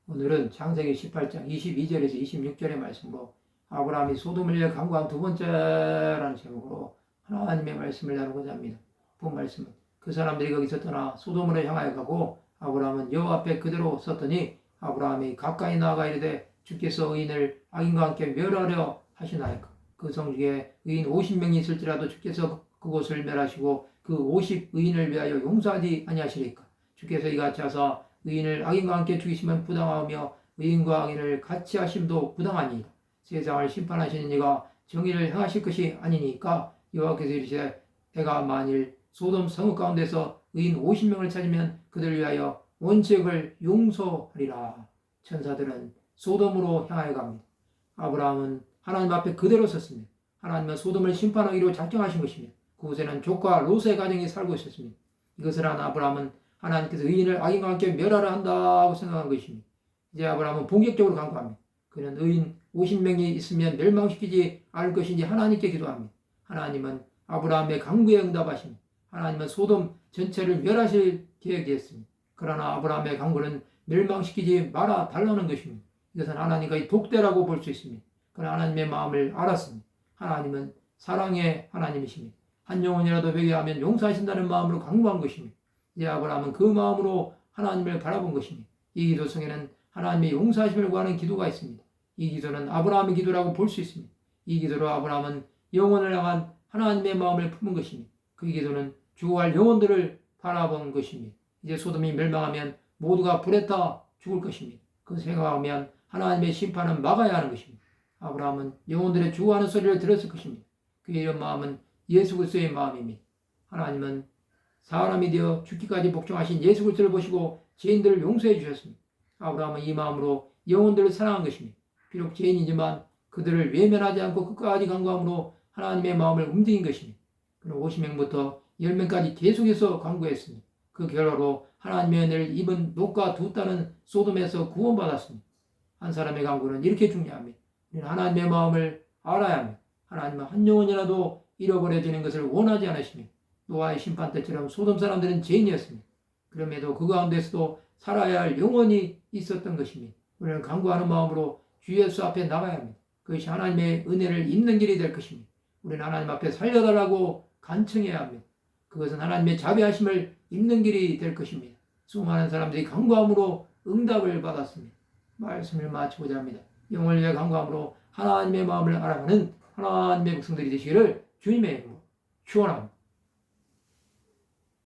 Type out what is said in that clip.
오늘은 창세기 18장 22절에서 26절의 말씀으로 아브라함이 소돔을 위해 간구한 두 번째라는 제목으로 하나님의 말씀을 나누고자 합니다. 본 말씀은 그 사람들이 거기서 떠나 소돔으로 향하여 가고 아브라함은 여호와 앞에 그대로 섰더니 아브라함이 가까이 나아가 이르되 주께서 의인을 악인과 함께 멸하려 하시나이까. 그 성 중에 의인 50명이 있을지라도 주께서 그곳을 멸하시고 그 50 의인을 위하여 용서하지 아니하시리까. 주께서 이같이 하사 의인을 악인과 함께 죽이시면 부당하며 의인과 악인을 같이 하심도 부당하니이다. 세상을 심판하시는 이가 정의를 행하실 것이 아니니까. 여호와께서 이르시되 내가 만일 소돔 성읍 가운데서 의인 50명을 찾으면 그들을 위하여 온 지역을 용서하리라. 천사들은 소돔으로 향하여 갑니다. 아브라함은 하나님 앞에 그대로 섰습니다. 하나님은 소돔을 심판하기로 작정하신 것입니다. 그곳에는 조카 롯의 가정이 살고 있었습니다. 이것을 한 아브라함은 하나님께서 의인을 악인과 함께 멸하려 한다고 생각한 것입니다. 이제 아브라함은 본격적으로 간구합니다. 그는 의인 50명이 있으면 멸망시키지 않을 것인지 하나님께 기도합니다. 하나님은 아브라함의 간구에 응답하십니다. 하나님은 소돔 전체를 멸하실 계획이었습니다. 그러나 아브라함의 간구는 멸망시키지 말아 달라는 것입니다. 이것은 하나님과의 독대라고 볼 수 있습니다. 그러나 하나님의 마음을 알았습니다. 하나님은 사랑의 하나님이십니다. 한 영혼이라도 회개하면 용서하신다는 마음으로 간구한 것입니다. 이제 아브라함은 그 마음으로 하나님을 바라본 것입니다. 이 기도성에는 하나님의 용서하심을 구하는 기도가 있습니다. 이 기도는 아브라함의 기도라고 볼 수 있습니다. 이 기도로 아브라함은 영혼을 향한 하나님의 마음을 품은 것입니다. 그 기도는 죽어갈 영혼들을 바라본 것입니다. 이제 소돔이 멸망하면 모두가 불에 타 죽을 것입니다. 그 생각하면 하나님의 심판은 막아야 하는 것입니다. 아브라함은 영혼들의 죽어가는 소리를 들었을 것입니다. 그의 이런 마음은 예수 그리스도의 마음입니다. 하나님은 사람이 되어 죽기까지 복종하신 예수 그리스도를 보시고 죄인들을 용서해 주셨습니다. 아브라함은 이 마음으로 영혼들을 사랑한 것입니다. 비록 죄인이지만 그들을 외면하지 않고 끝까지 간구함으로 하나님의 마음을 움직인 것입니다. 그는 50명부터 10명까지 계속해서 간구했습니다. 그 결과로 하나님의 은혜를 입은 롯과 두 딸은 소돔에서 구원받았습니다. 한 사람의 간구는 이렇게 중요합니다. 우리는 하나님의 마음을 알아야 합니다. 하나님은 한 영혼이라도 잃어버려지는 것을 원하지 않으십니다. 노아의 심판 때처럼 소돔 사람들은 죄인이었습니다. 그럼에도 그 가운데서도 살아야 할 영혼이 있었던 것입니다. 우리는 간구하는 마음으로 주 예수 앞에 나가야 합니다. 그것이 하나님의 은혜를 입는 길이 될 것입니다. 우리는 하나님 앞에 살려달라고 간청해야 합니다. 그것은 하나님의 자비하심을 입는 길이 될 것입니다. 수많은 사람들이 간구함으로 응답을 받았습니다. 말씀을 마치고자 합니다. 영을 위해 간구함으로 하나님의 마음을 알아가는 하나님의 백성들이 되시기를 주님의 이름으로 축원합니다.